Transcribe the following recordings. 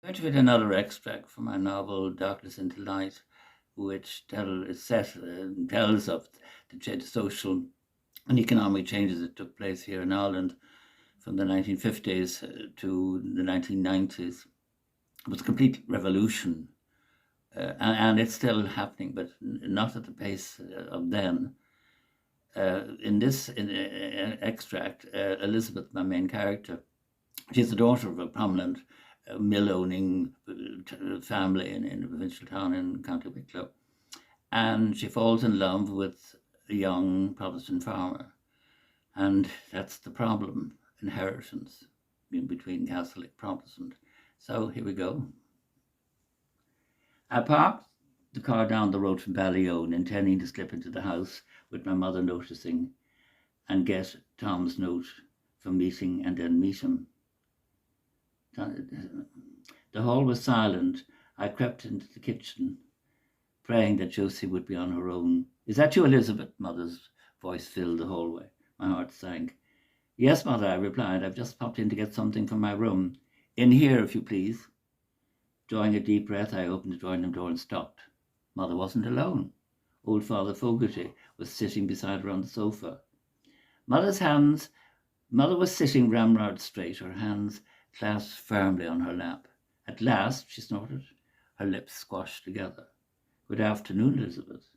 I'm going to read another extract from my novel Darkness into Light, which tells of the social and economic changes that took place here in Ireland from the 1950s to the 1990s. It was a complete revolution, and it's still happening, but not at the pace of then. In this extract, Elizabeth, my main character, she's the daughter of a prominent mill-owning family in a provincial town in County Wicklow, and she falls in love with a young Protestant farmer, and that's the problem: inheritance in between Catholic Protestant. So here we go. I parked the car down the road from Ballyone, intending to slip into the house with my mother noticing and get Tom's note from meeting and then meet him. The hall was silent. I crept into the kitchen, praying that Josie would be on her own. "Is that you, Elizabeth?" Mother's voice filled the hallway. My heart sank. "Yes, Mother," I replied. "I've just popped in to get something from my room. In here, if you please." Drawing a deep breath, I opened the drawing room door and stopped. Mother wasn't alone. Old Father Fogarty was sitting beside her on the sofa. Mother was sitting ramrod straight, her hands clasped firmly on her lap. "At last," she snorted, her lips squashed together. "Good afternoon, Elizabeth."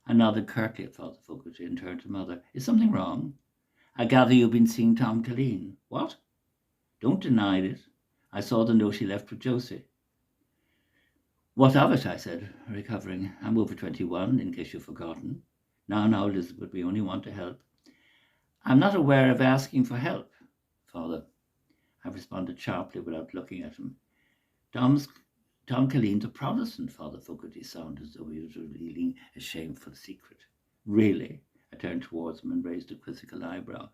I nodded curtly at Father Fogarty and turned to Mother. "Is something wrong? I gather you've been seeing Tom Killeen." "What?" "Don't deny it. I saw the note he left with Josie." "What of it?" I said, recovering. "I'm over 21, in case you've forgotten." Now, Elizabeth, we only want to help." "I'm not aware of asking for help, Father," I responded sharply without looking at him. Tom Killeen's a Protestant," Father Fogarty sounded as though he was revealing a shameful secret. "Really?" I turned towards him and raised a quizzical eyebrow.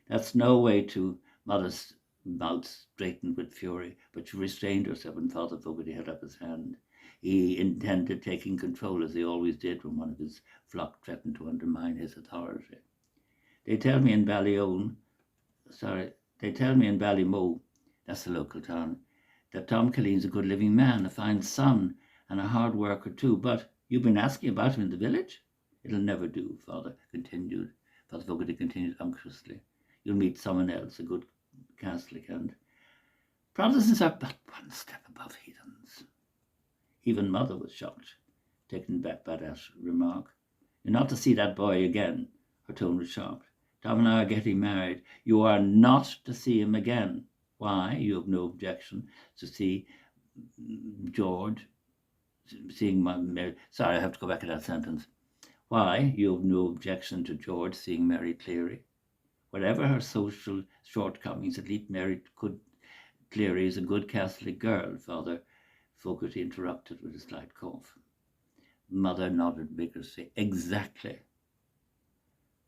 "That's no way to—" Mother's mouth straightened with fury, but she restrained herself when Father Fogarty held up his hand. He intended taking control, as he always did when one of his flock threatened to undermine his authority. They tell me in Ballymoe, that's the local town, that Tom Killeen's a good living man, a fine son, and a hard worker too. But you've been asking about him in the village?" "It'll never do," Father Fogarty continued unctuously. "You'll meet someone else, a good Catholic, and Protestants are but one step above heathens." Even Mother was shocked, taken back by that remark. "You're not to see that boy again." Her tone was sharp. "Tom and I are getting married. You are not to see him again. Why? You have no objection to see George seeing my... Sorry, I have to go back to that sentence. Why? You have no objection to George seeing Mary Cleary. Whatever her social shortcomings, at least Cleary is a good Catholic girl," Father Fogarty interrupted with a slight cough. Mother nodded vigorously. "Exactly."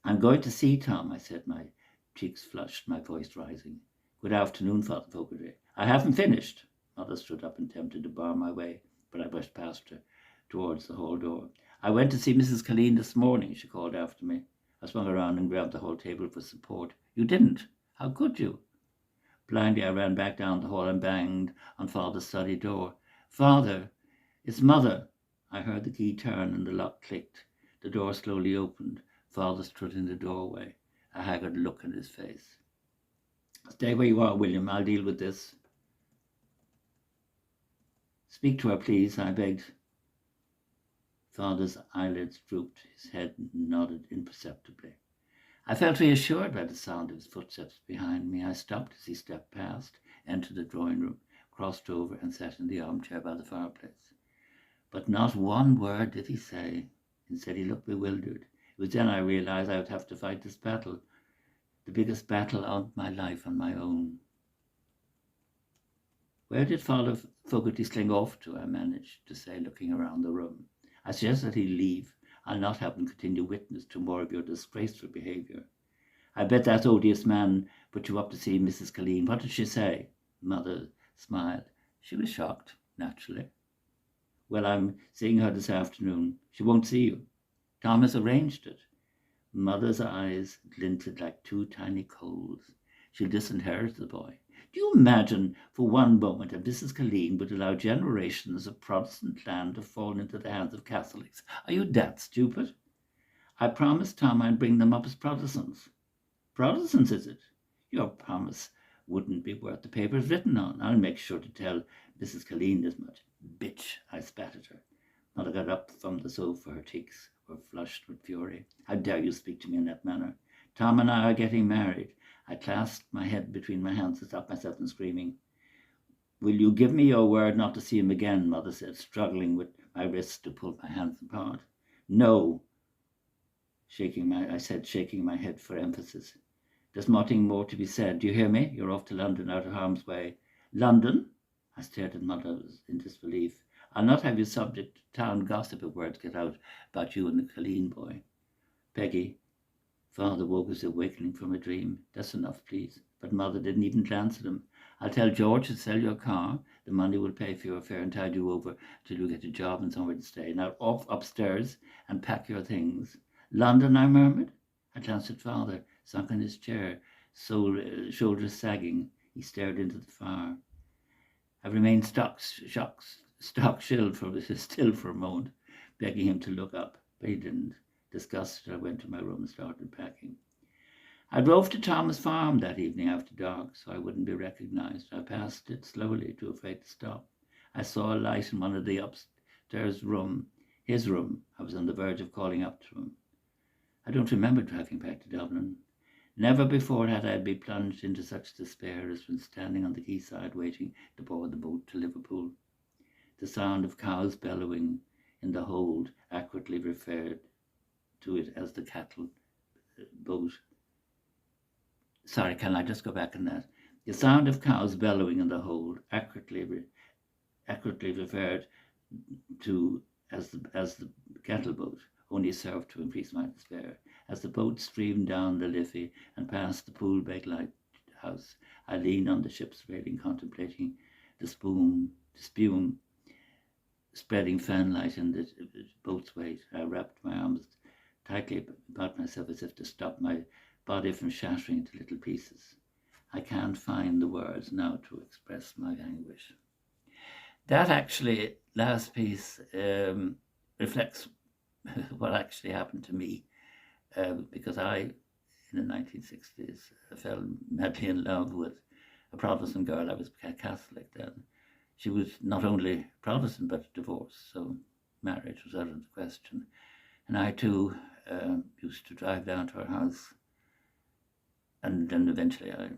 "I'm going to see Tom," I said, my cheeks flushed, my voice rising. "Good afternoon, Father Fogarty." "I haven't finished." Mother stood up and attempted to bar my way, but I brushed past her towards the hall door. "I went to see Mrs. Killeen this morning," she called after me. I swung around and grabbed the hall table for support. "You didn't? How could you?" Blindly, I ran back down the hall and banged on Father's study door. "Father, it's Mother." I heard the key turn and the lock clicked. The door slowly opened. Father stood in the doorway, a haggard look in his face. "Stay where you are, William. I'll deal with this." "Speak to her, please," I begged. Father's eyelids drooped. His head nodded imperceptibly. I felt reassured by the sound of his footsteps behind me. I stopped as he stepped past, entered the drawing room, crossed over and sat in the armchair by the fireplace. But not one word did he say. Instead, he looked bewildered. It was then I realized I would have to fight this battle, the biggest battle of my life on my own. "Where did Father Fogarty sling off to?" I managed to say, looking around the room. "I suggest that he leave. I'll not have him continue witness to more of your disgraceful behaviour." "I bet that odious man put you up to see Mrs. Killeen. What did she say?" Mother smiled. "She was shocked, naturally." "Well, I'm seeing her this afternoon. She won't see you. Tom has arranged it." Mother's eyes glinted like two tiny coals. "She'll disinherit the boy. Do you imagine for one moment that Mrs. Colleen would allow generations of Protestant land to fall into the hands of Catholics? Are you that stupid? I promised Tom I'd bring them up as Protestants. Protestants, is it? Your promise wouldn't be worth the paper it's written on. I'll make sure to tell Mrs. Colleen as much. Bitch, I spat at her. Mother got up from the sofa. Her cheeks were flushed with fury. How dare you speak to me in that manner? Tom and I are getting married. I clasped my head between my hands to stop myself from screaming. Will you give me your word not to see him again? Mother said, struggling with my wrists to pull my hands apart. No, I said, shaking my head for emphasis. There's nothing more to be said. Do you hear me? You're off to London, out of harm's way. London? I stared at Mother in disbelief. I'll not have you subject to town gossip if words get out about you and the Colleen boy. Peggy, Father woke as awakening from a dream. That's enough, please. But Mother didn't even glance at him. I'll tell George to sell your car. The money will pay for your fare and tide you over till you get a job and somewhere to stay. Now off upstairs and pack your things. London, I murmured. I glanced at Father, sunk in his chair, shoulders sagging. He stared into the fire. I remained still for a moment, begging him to look up, but he didn't. Disgusted, I went to my room and started packing. I drove to Thomas Farm that evening after dark, so I wouldn't be recognized. I passed it slowly, too afraid to stop. I saw a light in one of the upstairs room, his room. I was on the verge of calling up to him. I don't remember driving back to Dublin. Never before had I been plunged into such despair as when standing on the quayside waiting to board the boat to Liverpool. The sound of cows bellowing in the hold accurately referred to it as the cattle boat. Sorry, can I just go back on that? The sound of cows bellowing in the hold accurately referred to as the cattle boat, only served to increase my despair. As the boat streamed down the Liffey and past the Poolbeg lighthouse, I leaned on the ship's railing, contemplating the spume spreading fanlight in the boat's weight. I wrapped my arms tightly about myself as if to stop my body from shattering into little pieces. I can't find the words now to express my anguish. That actually, last piece, reflects what actually happened to me, because I, in the 1960s, fell madly in love with a Protestant girl. I was Catholic then. She was not only Protestant, but divorced, so marriage was out of the question. And I, too, used to drive down to her house. And then eventually I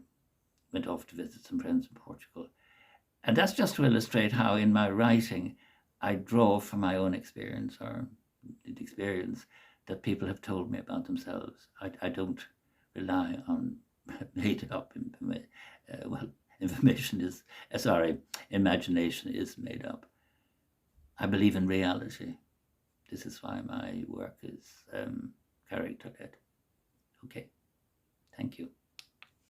went off to visit some friends in Portugal. And that's just to illustrate how in my writing I draw from my own experience, or the experience that people have told me about themselves. I don't rely on made up information. Imagination is made up. I believe in reality. This is why my work is character-led. Okay, thank you.